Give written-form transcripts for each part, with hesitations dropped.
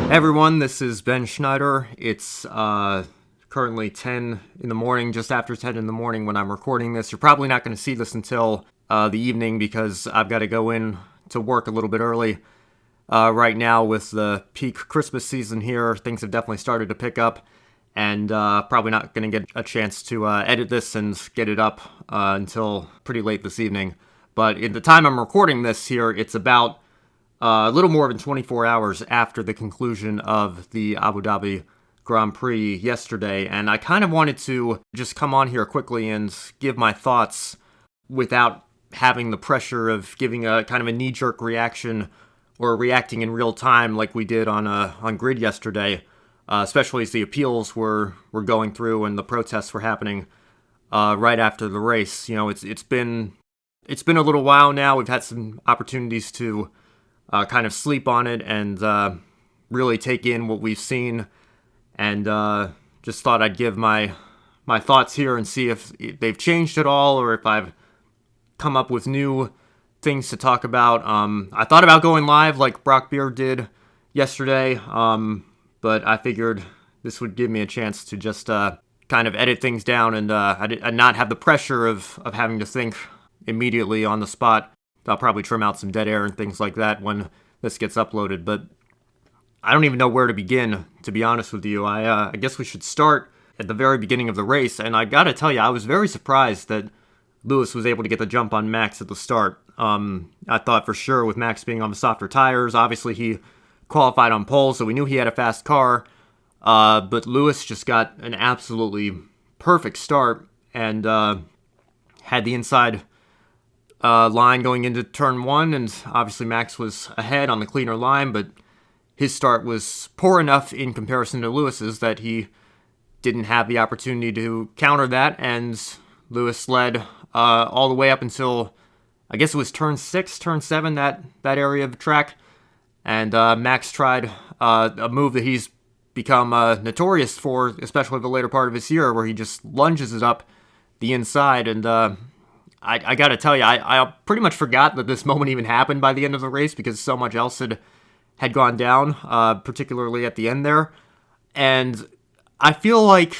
Hey everyone, this is Ben Schneider. It's currently 10 in the morning, just after 10 in the morning when I'm recording this. You're probably not going to see this until the evening because I've got to go in to work a little bit early. Right now, with the peak Christmas season here, things have definitely started to pick up, and probably not going to get a chance to edit this and get it up until pretty late this evening. But in the time I'm recording this here, it's about a little more than 24 hours after the conclusion of the Abu Dhabi Grand Prix yesterday, and I kind of wanted to just come on here quickly and give my thoughts without having the pressure of giving a kind of a knee-jerk reaction or reacting in real time like we did on Grid yesterday, especially as the appeals were going through and the protests were happening right after the race. You know, it's been a little while now. We've had some opportunities to kind of sleep on it and really take in what we've seen, and just thought I'd give my thoughts here and see if they've changed at all or if I've come up with new things to talk about. I thought about going live like Brock Beard did yesterday, but I figured this would give me a chance to just kind of edit things down and not have the pressure of having to think immediately on the spot. I'll probably trim out some dead air and things like that when this gets uploaded, but I don't even know where to begin, to be honest with you. I guess we should start at the very beginning of the race, and I gotta tell you, I was very surprised that Lewis was able to get the jump on Max at the start. I thought for sure with Max being on the softer tires, obviously he qualified on pole, so we knew he had a fast car, but Lewis just got an absolutely perfect start and had the inside line going into turn one, and obviously Max was ahead on the cleaner line, but his start was poor enough in comparison to Lewis's that he didn't have the opportunity to counter that, and Lewis led all the way up until, I guess it was turn 6, turn 7, that area of the track, and Max tried a move that he's become notorious for, especially the later part of his year, where he just lunges it up the inside, and I gotta tell you, I pretty much forgot that this moment even happened by the end of the race because so much else had gone down, particularly at the end there. And I feel like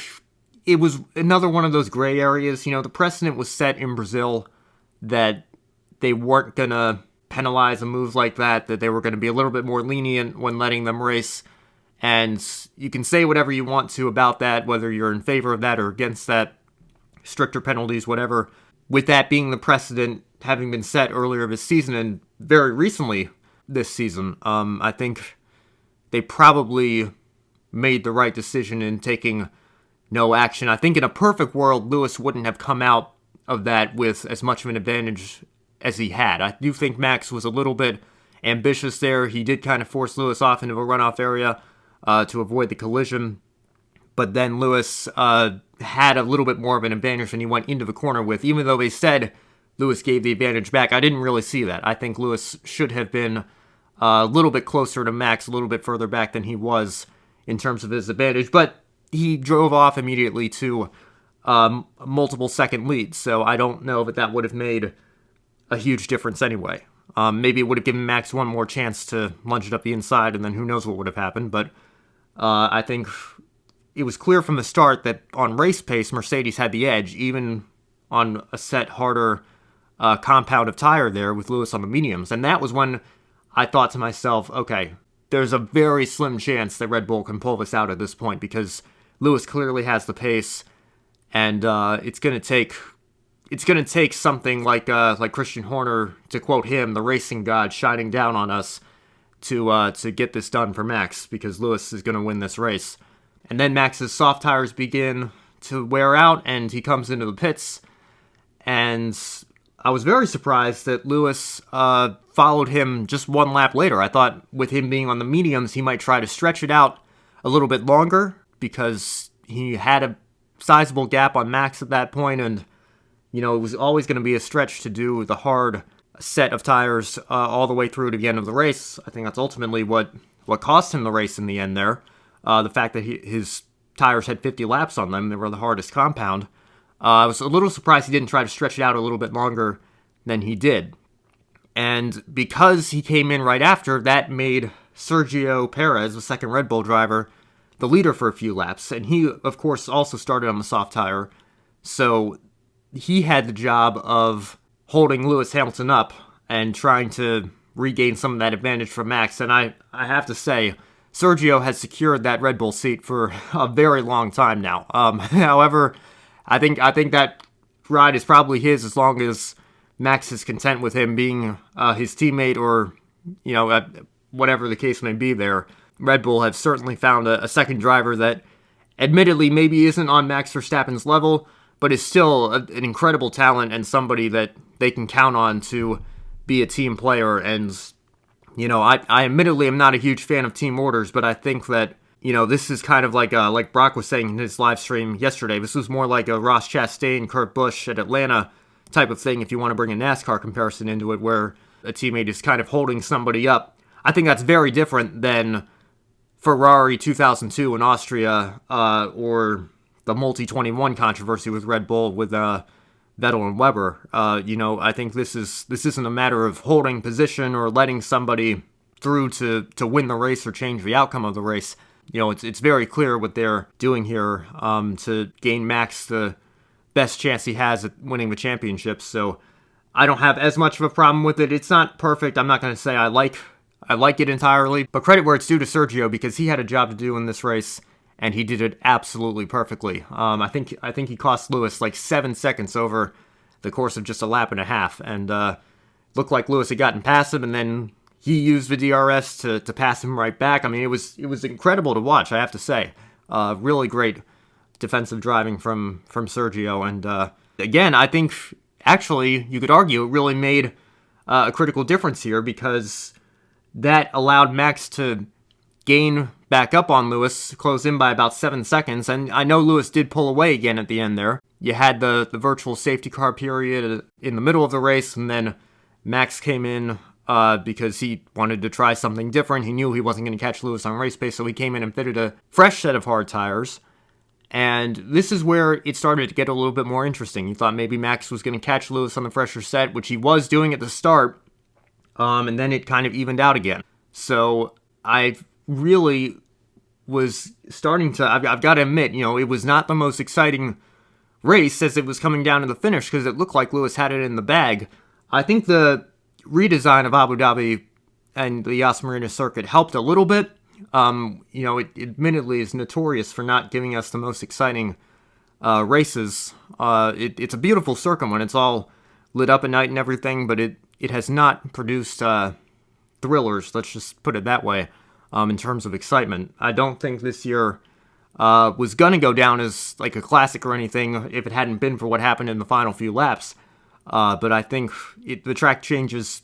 it was another one of those gray areas. You know, the precedent was set in Brazil that they weren't gonna penalize a move like that they were gonna be a little bit more lenient when letting them race. And you can say whatever you want to about that, whether you're in favor of that or against that, stricter penalties, whatever. With that being the precedent having been set earlier this season and very recently this season, I think they probably made the right decision in taking no action. I think in a perfect world, Lewis wouldn't have come out of that with as much of an advantage as he had. I do think Max was a little bit ambitious there. He did kind of force Lewis off into a runoff area to avoid the collision. But then Lewis had a little bit more of an advantage than he went into the corner with. Even though they said Lewis gave the advantage back, I didn't really see that. I think Lewis should have been a little bit closer to Max, a little bit further back than he was in terms of his advantage. But he drove off immediately to multiple second leads, so I don't know that would have made a huge difference anyway. Maybe it would have given Max one more chance to lunge it up the inside, and then who knows what would have happened. But I think it was clear from the start that on race pace, Mercedes had the edge, even on a set harder compound of tire there with Lewis on the mediums. And that was when I thought to myself, okay, there's a very slim chance that Red Bull can pull this out at this point because Lewis clearly has the pace, and it's going to take something like Christian Horner, to quote him, the racing god shining down on us to get this done for Max, because Lewis is going to win this race. And then Max's soft tires begin to wear out, and he comes into the pits. And I was very surprised that Lewis followed him just one lap later. I thought with him being on the mediums, he might try to stretch it out a little bit longer because he had a sizable gap on Max at that point, and you know, it was always going to be a stretch to do the hard set of tires all the way through to the end of the race. I think that's ultimately what cost him the race in the end there. The fact that his tires had 50 laps on them, they were the hardest compound. I was a little surprised he didn't try to stretch it out a little bit longer than he did. And because he came in right after, that made Sergio Perez, the second Red Bull driver, the leader for a few laps. And he, of course, also started on the soft tire. So he had the job of holding Lewis Hamilton up and trying to regain some of that advantage from Max. And I have to say, Sergio has secured that Red Bull seat for a very long time now. However, I think that ride is probably his as long as Max is content with him being his teammate, or whatever the case may be there. Red Bull have certainly found a second driver that admittedly maybe isn't on Max Verstappen's level, but is still an incredible talent and somebody that they can count on to be a team player. And I admittedly am not a huge fan of team orders, but I think that this is kind of like Brock was saying in his live stream yesterday. This was more like a Ross Chastain, Kurt Busch at Atlanta type of thing, if you want to bring a NASCAR comparison into it, where a teammate is kind of holding somebody up. I think that's very different than Ferrari 2002 in Austria, or the Multi-21 controversy with Red Bull with Vettel and Weber. I think this isn't a matter of holding position or letting somebody through to win the race or change the outcome of the race. It's very clear what they're doing here to gain Max the best chance he has at winning the championship. So I don't have as much of a problem with it. It's not perfect. I'm not going to say I like it entirely, but credit where it's due to Sergio, because he had a job to do in this race, and he did it absolutely perfectly. I think he cost Lewis like 7 seconds over the course of just a lap and a half, and looked like Lewis had gotten past him, and then he used the DRS to pass him right back. I mean, it was incredible to watch, I have to say. Really great defensive driving from Sergio, and again, I think actually you could argue it really made a critical difference here, because that allowed Max to gain back up on Lewis, close in by about 7 seconds, and I know Lewis did pull away again at the end there. You had the virtual safety car period in the middle of the race, and then Max came in because he wanted to try something different. He knew he wasn't going to catch Lewis on race pace, so he came in and fitted a fresh set of hard tires. And this is where it started to get a little bit more interesting. You thought maybe Max was going to catch Lewis on the fresher set, which he was doing at the start, and then it kind of evened out again. So I really was starting to, I've got to admit, it was not the most exciting race as it was coming down to the finish, because it looked like Lewis had it in the bag. I think the redesign of Abu Dhabi and the Yas Marina circuit helped a little bit. It admittedly is notorious for not giving us the most exciting races. It's a beautiful circuit when it's all lit up at night and everything, but it has not produced thrillers, let's just put it that way, in terms of excitement. I don't think this year was going to go down as like a classic or anything if it hadn't been for what happened in the final few laps. But I think the track changes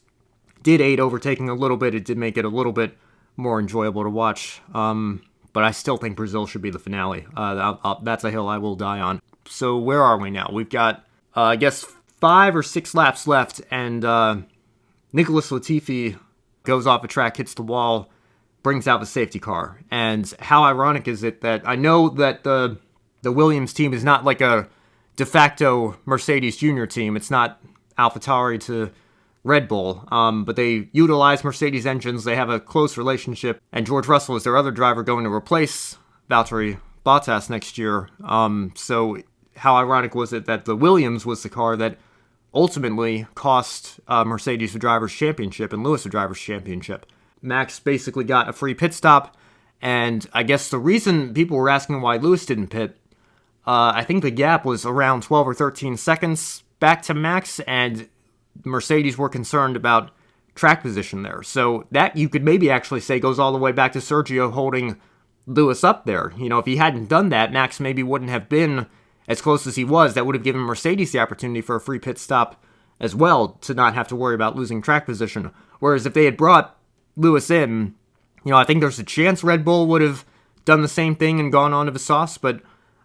did aid overtaking a little bit. It did make it a little bit more enjoyable to watch. But I still think Brazil should be the finale. That's a hill I will die on. So where are we now? We've got, I guess, 5 or 6 laps left, and Nicholas Latifi goes off the track, hits the wall, brings out the safety car. And how ironic is it that I know that the Williams team is not like a de facto Mercedes junior team. It's not AlphaTauri to Red Bull, but they utilize Mercedes engines. They have a close relationship, and George Russell is their other driver going to replace Valtteri Bottas next year. So how ironic was it that the Williams was the car that ultimately cost Mercedes the Drivers' Championship and Lewis the Drivers' Championship? Max basically got a free pit stop, and I guess the reason people were asking why Lewis didn't pit, I think the gap was around 12 or 13 seconds back to Max, and Mercedes were concerned about track position there. So that, you could maybe actually say, goes all the way back to Sergio holding Lewis up there. If he hadn't done that, Max maybe wouldn't have been as close as he was. That would have given Mercedes the opportunity for a free pit stop as well, to not have to worry about losing track position. Whereas if they had brought Lewis in, I think there's a chance Red Bull would have done the same thing and gone on to the sauce, but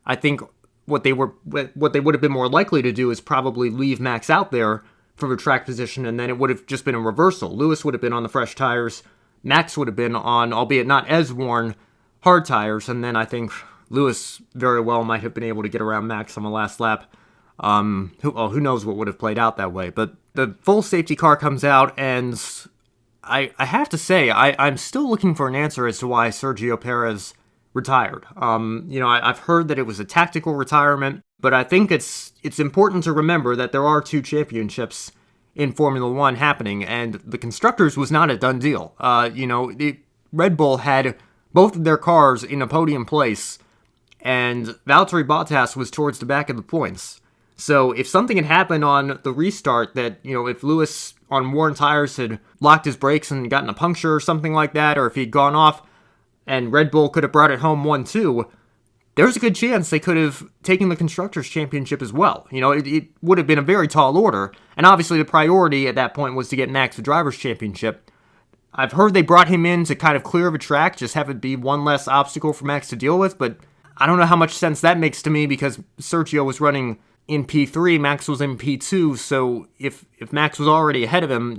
I think what they would have been more likely to do is probably leave Max out there for the track position, and then it would have just been a reversal. Lewis would have been on the fresh tires, Max would have been on, albeit not as worn, hard tires, and then I think Lewis very well might have been able to get around Max on the last lap. Who knows what would have played out that way. But the full safety car comes out, and I have to say, I'm still looking for an answer as to why Sergio Perez retired. I've heard that it was a tactical retirement, but I think it's important to remember that there are 2 championships in Formula One happening, and the Constructors was not a done deal. Red Bull had both of their cars in a podium place, and Valtteri Bottas was towards the back of the points. So if something had happened on the restart that, if Lewis on worn tires had locked his brakes and gotten a puncture or something like that, or if he'd gone off and Red Bull could have brought it home 1-2, there's a good chance they could have taken the Constructors' Championship as well. It would have been a very tall order, and obviously the priority at that point was to get Max the Drivers' Championship. I've heard they brought him in to kind of clear the track, just have it be one less obstacle for Max to deal with, but I don't know how much sense that makes to me because Sergio was running in P3, Max was in P2, so if Max was already ahead of him,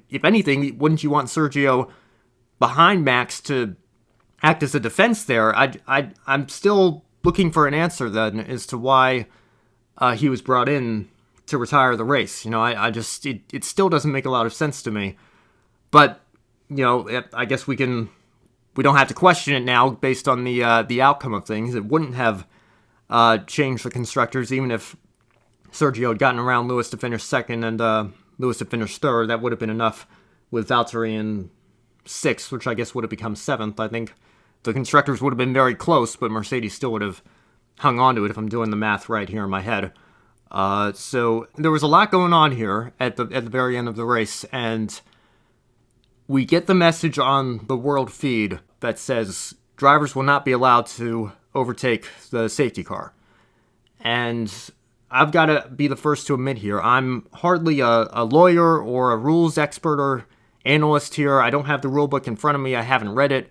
if anything, wouldn't you want Sergio behind Max to act as a defense there? I'm still looking for an answer then as to why he was brought in to retire the race. It still doesn't make a lot of sense to me. But, I guess we don't have to question it now based on the outcome of things. It wouldn't have changed the Constructors even if Sergio had gotten around Lewis to finish second and Lewis to finish third. That would have been enough with Valtteri in 6th, which I guess would have become 7th. I think the Constructors would have been very close, but Mercedes still would have hung on to it if I'm doing the math right here in my head. So there was a lot going on here at the very end of the race, and we get the message on the world feed that says drivers will not be allowed to overtake the safety car. And I've got to be the first to admit here, I'm hardly a lawyer or a rules expert or analyst here. I don't have the rule book in front of me. I haven't read it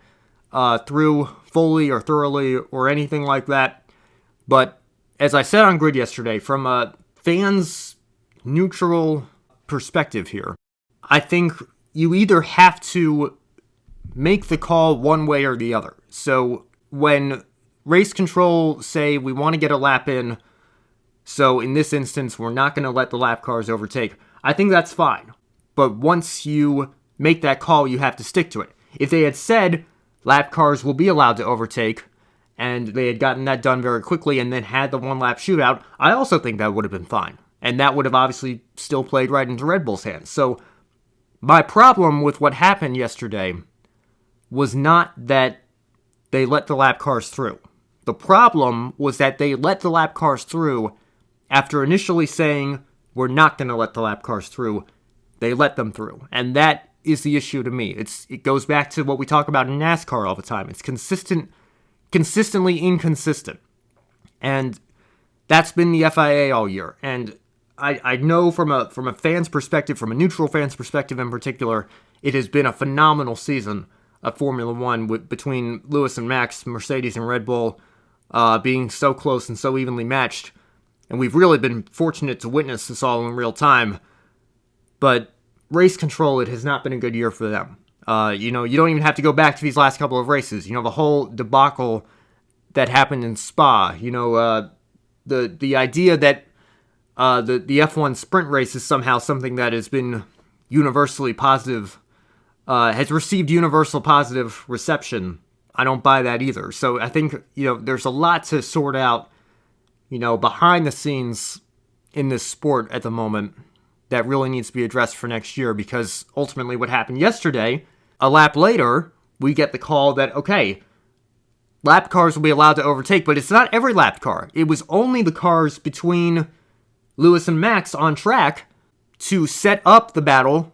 through fully or thoroughly or anything like that. But as I said on Grid yesterday, from a fan's neutral perspective here, I think you either have to make the call one way or the other. So when race control say we want to get a lap in, so in this instance, we're not going to let the lap cars overtake, I think that's fine. But once you make that call, you have to stick to it. If they had said lap cars will be allowed to overtake, and they had gotten that done very quickly and then had the one-lap shootout, I also think that would have been fine. And that would have obviously still played right into Red Bull's hands. So my problem with what happened yesterday was not that they let the lap cars through. The problem was that they let the lap cars through after initially saying, we're not going to let the lap cars through. They let them through. And that is the issue to me. It goes back to what we talk about in NASCAR all the time. It's consistently inconsistent. And that's been the FIA all year. And I know from a fan's perspective, from a neutral fan's perspective in particular, it has been a phenomenal season of Formula One between Lewis and Max, Mercedes and Red Bull being so close and so evenly matched. And we've really been fortunate to witness this all in real time. But race control, it has not been a good year for them. You don't even have to go back to these last couple of races. The whole debacle that happened in Spa. The idea that the F1 sprint race is somehow something that has been universally positive, has received universal positive reception. I don't buy that either. So I think, there's a lot to sort out, behind the scenes in this sport at the moment that really needs to be addressed for next year, because ultimately what happened yesterday, a lap later, we get the call that, okay, lap cars will be allowed to overtake, but it's not every lap car. It was only the cars between Lewis and Max on track to set up the battle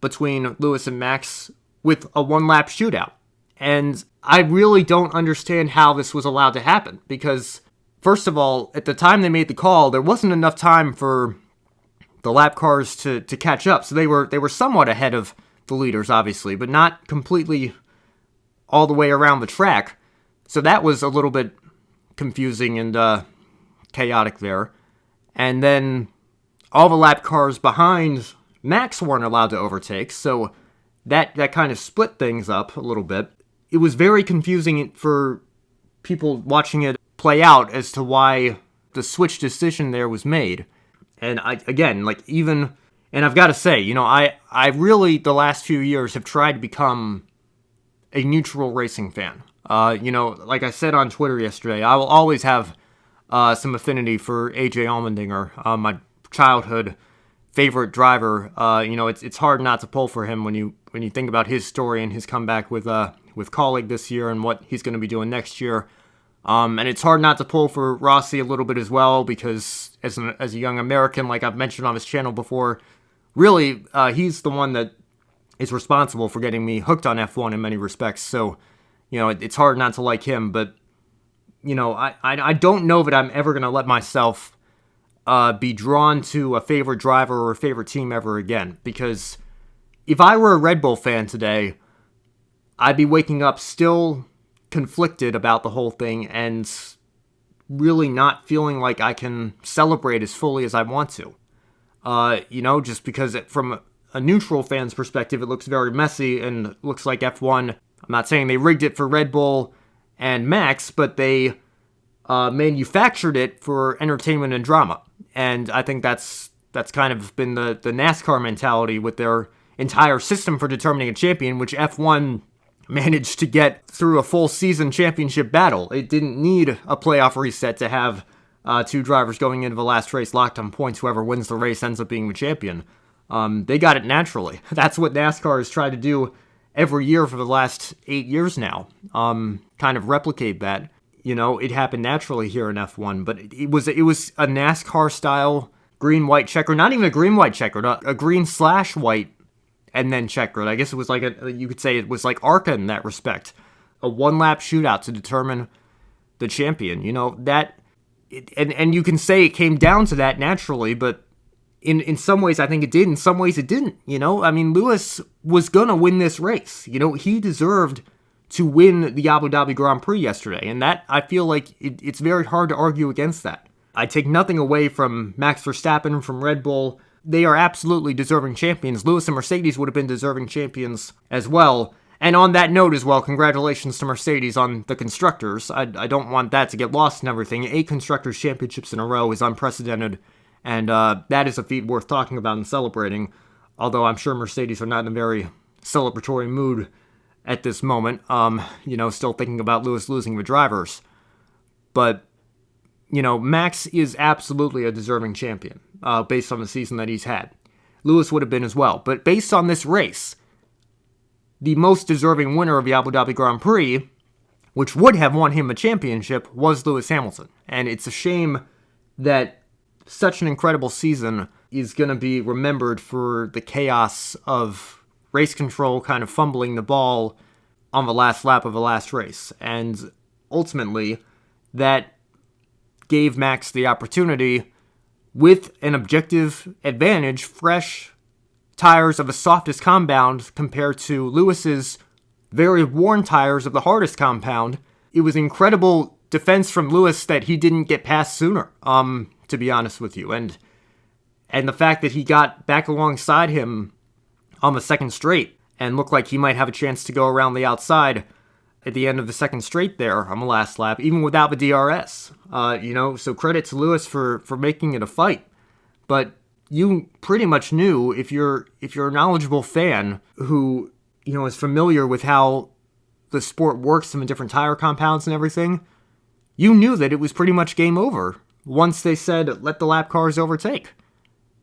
between Lewis and Max with a one-lap shootout. And I really don't understand how this was allowed to happen, because first of all, at the time they made the call, there wasn't enough time for the lap cars to catch up. So they were somewhat ahead of the leaders, obviously, but not completely all the way around the track. So that was a little bit confusing and chaotic there. And then all the lap cars behind Max weren't allowed to overtake, so that kind of split things up a little bit. It was very confusing for people watching it play out as to why the switch decision there was made. And even And I've got to say, I really, the last few years, have tried to become a neutral racing fan. Like I said on Twitter yesterday, I will always have some affinity for AJ Allmendinger, my childhood favorite driver. It's hard not to pull for him when you think about his story and his comeback with Colleague this year and what he's going to be doing next year. And it's hard not to pull for Rossi a little bit as well, because as a young American, like I've mentioned on this channel before, really, he's the one that is responsible for getting me hooked on F1 in many respects. So, it's hard not to like him. But, I don't know that I'm ever going to let myself be drawn to a favorite driver or a favorite team ever again. Because if I were a Red Bull fan today, I'd be waking up still conflicted about the whole thing and really not feeling like I can celebrate as fully as I want to. Just because from a neutral fan's perspective, it looks very messy and looks like F1. I'm not saying they rigged it for Red Bull and Max, but they manufactured it for entertainment and drama. And I think that's kind of been the NASCAR mentality with their entire system for determining a champion, which F1 managed to get through a full season championship battle. It didn't need a playoff reset to have two drivers going into the last race locked on points. Whoever wins the race ends up being the champion. They got it naturally. That's what NASCAR has tried to do every year for the last 8 years now. Kind of replicate that. It happened naturally here in F1, but it was a NASCAR style green-white checker. Not even a green-white checker, a green/white and then checkered. I guess it was like you could say it was like ARCA in that respect. A one-lap shootout to determine the champion. And you can say it came down to that naturally, but in some ways I think it did. In some ways it didn't. Lewis was gonna win this race. He deserved to win the Abu Dhabi Grand Prix yesterday, and that, I feel like it's very hard to argue against that. I take nothing away from Max Verstappen, from Red Bull. They are absolutely deserving champions. Lewis and Mercedes would have been deserving champions as well. And on that note as well, congratulations to Mercedes on the Constructors. I don't want that to get lost in everything. 8 Constructors Championships in a row is unprecedented, and that is a feat worth talking about and celebrating, although I'm sure Mercedes are not in a very celebratory mood at this moment, still thinking about Lewis losing the drivers. But, Max is absolutely a deserving champion, based on the season that he's had. Lewis would have been as well. But based on this race, the most deserving winner of the Abu Dhabi Grand Prix, which would have won him a championship, was Lewis Hamilton. And it's a shame that such an incredible season is going to be remembered for the chaos of race control, kind of fumbling the ball on the last lap of the last race. And ultimately, that gave Max the opportunity, with an objective advantage, fresh tires of the softest compound compared to Lewis's very worn tires of the hardest compound. It was incredible defense from Lewis that he didn't get past sooner, to be honest with you. And the fact that he got back alongside him on the second straight and looked like he might have a chance to go around the outside at the end of the second straight there on the last lap, even without the DRS. So credit to Lewis for making it a fight. But you pretty much knew, if you're a knowledgeable fan who, is familiar with how the sport works and the different tire compounds and everything, you knew that it was pretty much game over once they said, let the lap cars overtake.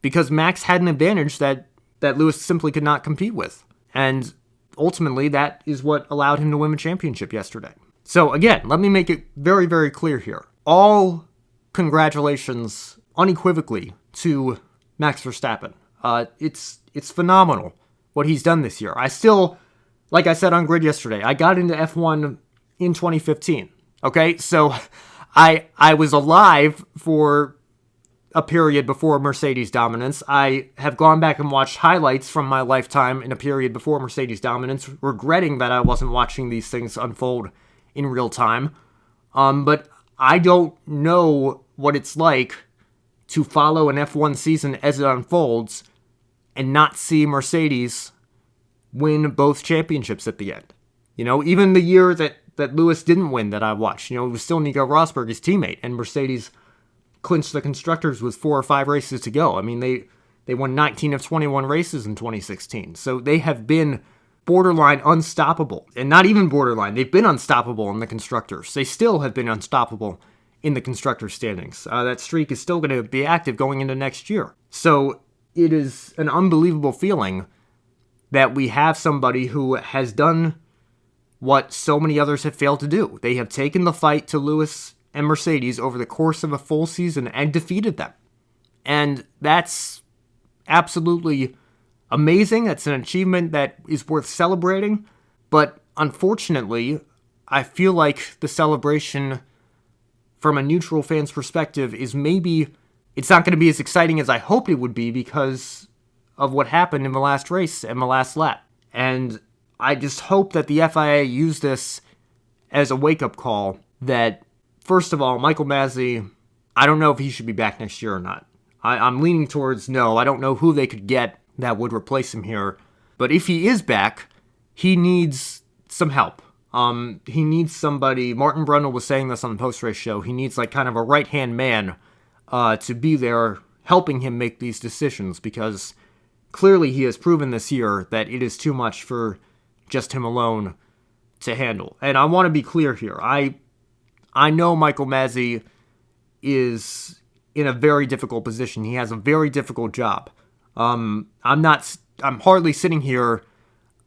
Because Max had an advantage that Lewis simply could not compete with. And ultimately, that is what allowed him to win the championship yesterday. So again, let me make it very, very clear here. All congratulations, unequivocally, to Max Verstappen. It's phenomenal what he's done this year. I still, like I said on Grid yesterday, I got into F1 in 2015. Okay, so I was alive for a period before Mercedes dominance. I have gone back and watched highlights from my lifetime in a period before Mercedes dominance, regretting that I wasn't watching these things unfold in real time. But I don't know what it's like to follow an F1 season as it unfolds and not see Mercedes win both championships at the end. Even the year that Lewis didn't win that I watched, it was still Nico Rosberg, his teammate, and Mercedes clinched the Constructors with 4 or 5 races to go. I mean, They won 19 of 21 races in 2016. So they have been borderline unstoppable. And not even borderline. They've been unstoppable in the Constructors. They still have been unstoppable in the Constructors standings. That streak is still going to be active going into next year. So it is an unbelievable feeling that we have somebody who has done what so many others have failed to do. They have taken the fight to Lewis and Mercedes over the course of a full season and defeated them. And that's absolutely amazing. That's an achievement that is worth celebrating. But unfortunately, I feel like the celebration from a neutral fan's perspective is maybe, it's not going to be as exciting as I hoped it would be because of what happened in the last race and the last lap. And I just hope that the FIA use this as a wake-up call that, first of all, Michael Masi, I don't know if he should be back next year or not. I'm leaning towards no. I don't know who they could get that would replace him here. But if he is back, he needs some help. He needs somebody, Martin Brundle was saying this on the post-race show, he needs like kind of a right-hand man to be there helping him make these decisions, because clearly he has proven this year that it is too much for just him alone to handle. And I want to be clear here. I know Michael Masi is in a very difficult position. He has a very difficult job. I'm hardly sitting here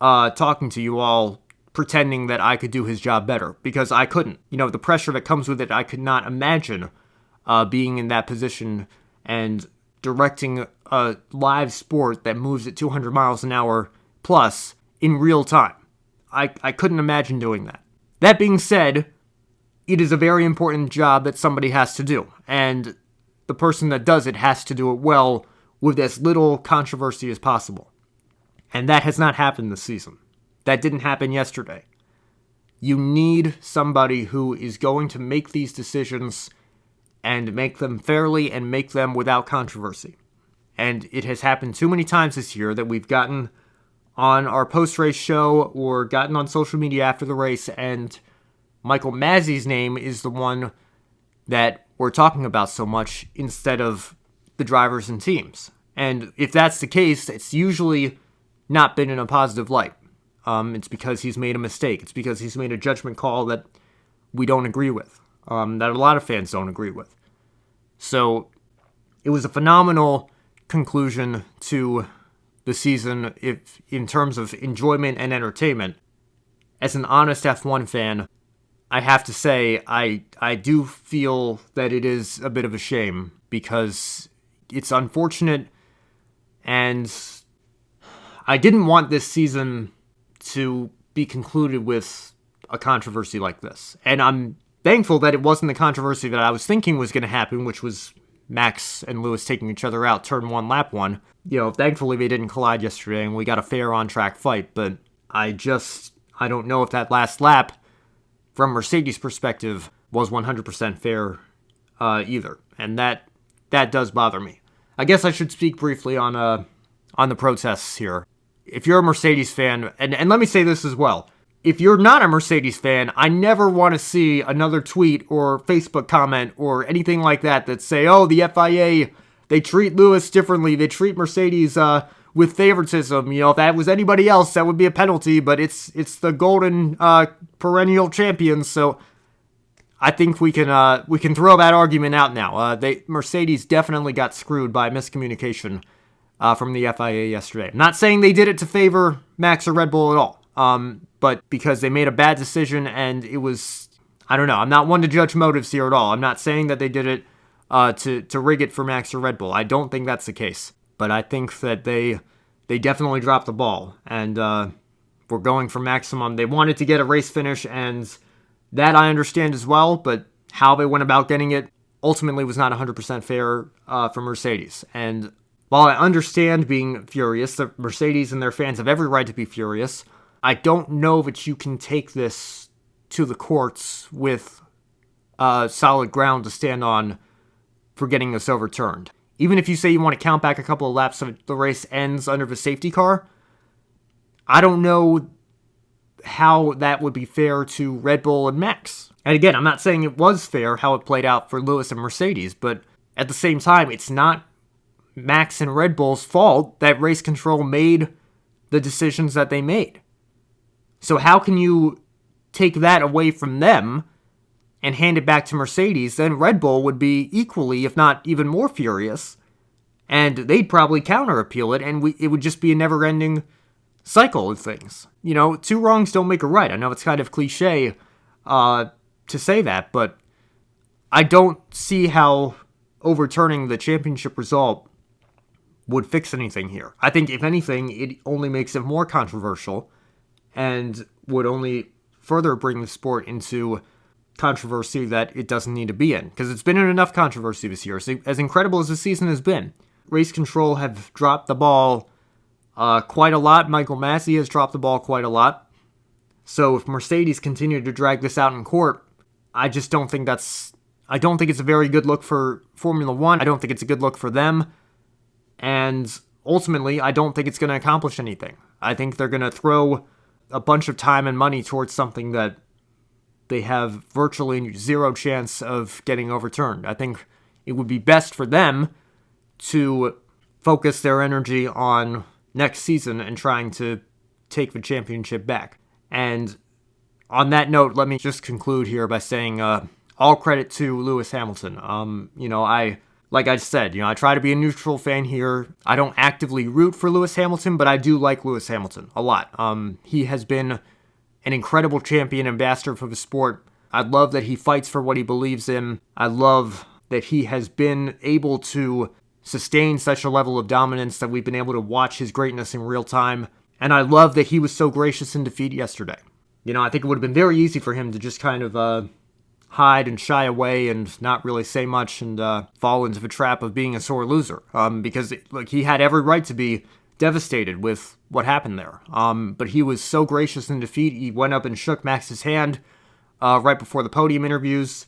talking to you all pretending that I could do his job better, because I couldn't. You know, the pressure that comes with it, I could not imagine being in that position and directing a live sport that moves at 200 miles an hour plus in real time. I couldn't imagine doing that. That being said, it is a very important job that somebody has to do, and the person that does it has to do it well with as little controversy as possible. And that has not happened this season. That didn't happen yesterday. You need somebody who is going to make these decisions and make them fairly and make them without controversy. And it has happened too many times this year that we've gotten on our post-race show or gotten on social media after the race, and Michael Masi's name is the one that we're talking about so much instead of the drivers and teams. And if that's the case, it's usually not been in a positive light. It's because he's made a mistake. It's because he's made a judgment call that we don't agree with, that a lot of fans don't agree with. So it was a phenomenal conclusion to the season if in terms of enjoyment and entertainment. As an honest F1 fan, I have to say I do feel that it is a bit of a shame, because it's unfortunate, and I didn't want this season to be concluded with a controversy like this. And I'm thankful that it wasn't the controversy that I was thinking was going to happen, which was Max and Lewis taking each other out, turn one, lap one. You know, thankfully they didn't collide yesterday and we got a fair on-track fight, but I don't know if that last lap, from Mercedes' perspective, was 100% fair either. And that does bother me. I guess I should speak briefly on the protests here. If you're a Mercedes fan, and let me say this as well, if you're not a Mercedes fan, I never want to see another tweet or Facebook comment or anything like that say, oh, the FIA, they treat Lewis differently, they treat Mercedes with favoritism. You know, if that was anybody else, that would be a penalty, but it's the golden perennial champions, so I think we can throw that argument out now. Mercedes definitely got screwed by miscommunication from the FIA yesterday. I'm not saying they did it to favor Max or Red Bull at all, but because they made a bad decision and it was, I don't know, I'm not one to judge motives here at all. I'm not saying that they did it to rig it for Max or Red Bull. I don't think that's the case, but I think that they definitely dropped the ball, and we're going for maximum. They wanted to get a race finish, and that I understand as well, but how they went about getting it ultimately was not 100% fair for Mercedes. And while I understand being furious, the Mercedes and their fans have every right to be furious, I don't know that you can take this to the courts with solid ground to stand on for getting this overturned. Even if you say you want to count back a couple of laps so the race ends under the safety car, I don't know how that would be fair to Red Bull and Max. And again, I'm not saying it was fair how it played out for Lewis and Mercedes, but at the same time, it's not Max and Red Bull's fault that race control made the decisions that they made. So how can you take that away from them and hand it back to Mercedes? Then Red Bull would be equally, if not even more furious, and they'd probably counter appeal it, and it would just be a never-ending cycle of things. You know, two wrongs don't make a right. I know it's kind of cliche to say that, but I don't see how overturning the championship result would fix anything here. I think, if anything, it only makes it more controversial and would only further bring the sport into controversy that it doesn't need to be in, because it's been in enough controversy this year. So, as incredible as the season has been, race control have dropped the ball quite a lot. Michael Massey has dropped the ball quite a lot. So if Mercedes continue to drag this out in court, I just don't think it's a very good look for Formula One. I don't think it's a good look for them. And ultimately, I don't think it's going to accomplish anything. I think they're going to throw a bunch of time and money towards something that they have virtually zero chance of getting overturned. I think it would be best for them to focus their energy on next season and trying to take the championship back. And on that note, let me just conclude here by saying all credit to Lewis Hamilton. Like I said, I try to be a neutral fan here. I don't actively root for Lewis Hamilton, but I do like Lewis Hamilton a lot. He has been an incredible champion, ambassador for the sport. I love that he fights for what he believes in. I love that he has been able to sustain such a level of dominance that we've been able to watch his greatness in real time. And I love that he was so gracious in defeat yesterday. I think it would have been very easy for him to just kind of hide and shy away and not really say much and fall into the trap of being a sore loser. Because he had every right to be devastated with what happened there. But he was so gracious in defeat. He went up and shook Max's hand right before the podium interviews.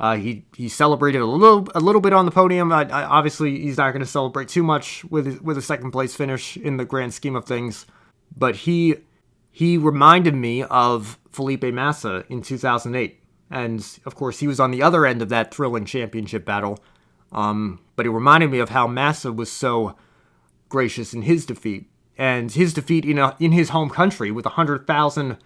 He celebrated a little bit on the podium. Obviously, he's not going to celebrate too much with a second place finish in the grand scheme of things. But he reminded me of Felipe Massa in 2008. And, of course, he was on the other end of that thrilling championship battle. But it reminded me of how Massa was so gracious in his defeat. And his defeat in his home country with 100,000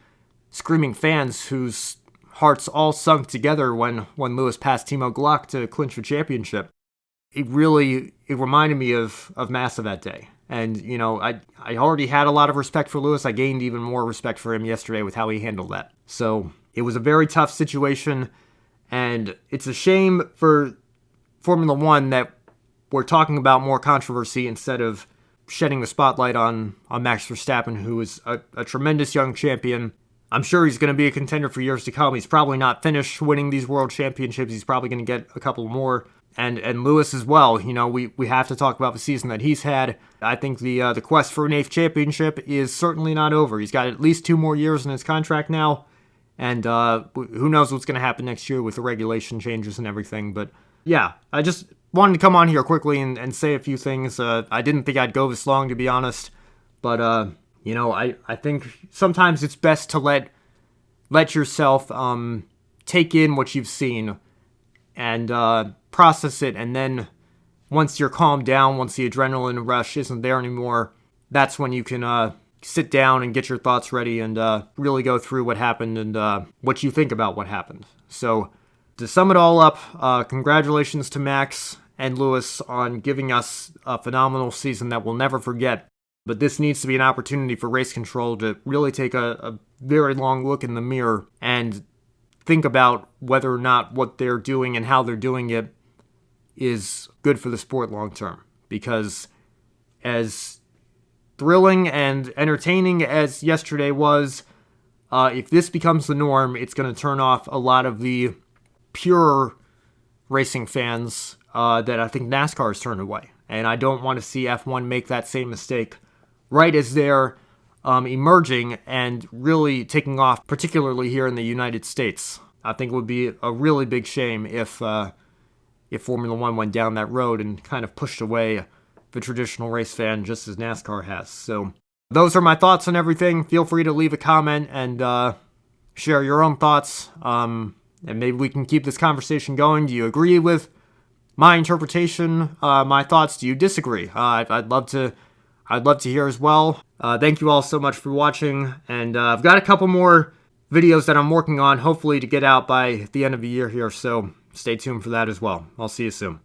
screaming fans whose hearts all sunk together when Lewis passed Timo Glock to clinch the championship. It reminded me of Massa that day. And, I already had a lot of respect for Lewis. I gained even more respect for him yesterday with how he handled that. So it was a very tough situation, and it's a shame for Formula One that we're talking about more controversy instead of shedding the spotlight on Max Verstappen, who is a tremendous young champion. I'm sure he's going to be a contender for years to come. He's probably not finished winning these world championships. He's probably going to get a couple more. And Lewis as well. We have to talk about the season that he's had. I think the quest for an 8th championship is certainly not over. He's got at least 2 more years in his contract now. And who knows what's going to happen next year with the regulation changes and everything. But yeah, I just wanted to come on here quickly and say a few things. I didn't think I'd go this long, to be honest. But, I think sometimes it's best to let yourself take in what you've seen and process it. And then once you're calmed down, once the adrenaline rush isn't there anymore, that's when you can sit down and get your thoughts ready and really go through what happened and what you think about what happened. So to sum it all up, congratulations to Max and Lewis on giving us a phenomenal season that we'll never forget. But this needs to be an opportunity for race control to really take a very long look in the mirror and think about whether or not what they're doing and how they're doing it is good for the sport long term. Because as thrilling and entertaining as yesterday was, if this becomes the norm, it's going to turn off a lot of the pure racing fans that I think NASCAR has turned away. And I don't want to see F1 make that same mistake right as they're emerging and really taking off, particularly here in the United States. I think it would be a really big shame if Formula One went down that road and kind of pushed away the traditional race fan just as NASCAR has. So those are my thoughts on everything. Feel free to leave a comment and share your own thoughts. And maybe we can keep this conversation going. Do you agree with my interpretation, my thoughts. Do you disagree? I'd love to hear as well. Thank you all so much for watching, and I've got a couple more videos that I'm working on, hopefully to get out by the end of the year here, so stay tuned for that as well. I'll see you soon.